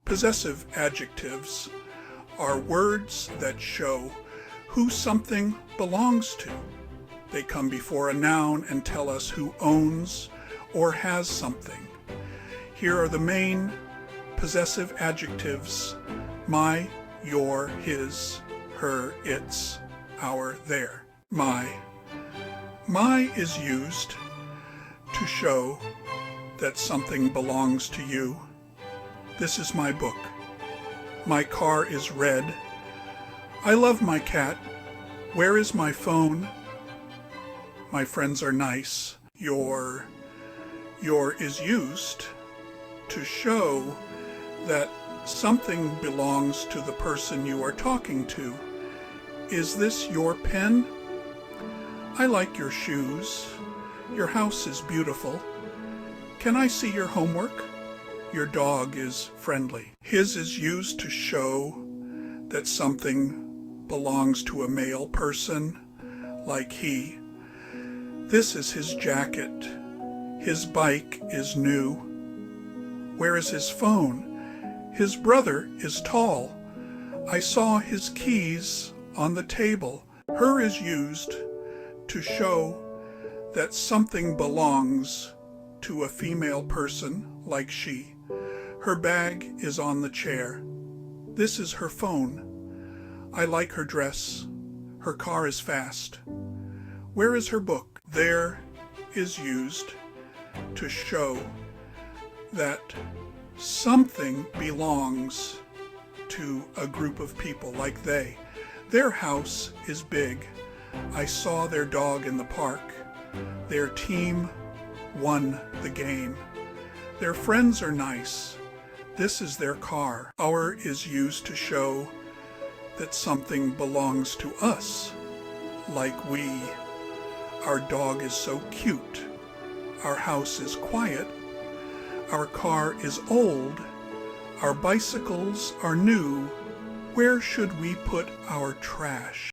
Possessive adjectives are words that show who something belongs to. They come before a noun and tell us who owns or has something. Here are the main possessive adjectives: my, your, his, her, its, our, their. My. My is used to show that something belongs to you. This is my book. My car is red. I love my cat. Where is my phone? My friends are nice. Your is used to show that something belongs to the person you are talking to. Is this your pen? I like your shoes. Your house is beautiful. Can I see your homework? Your dog is friendly. His is used to show that something belongs to a male person, like he. This is his jacket. His bike is new. Where is his phone? His brother is tall. I saw his keys on the table. Her is used to show that something belongs to a female person, like she. Her bag is on the chair. This is her phone. I like her dress. Her car is fast. Where is her book? There is used to show that something belongs to a group of people, like they. Their house is big. I saw their dog in the park. Their team won the game. Their friends are nice. This is their car. Our is used to show that something belongs to us, like we. Our dog is so cute. Our house is quiet. Our car is old. Our bicycles are new. Where should we put our trash?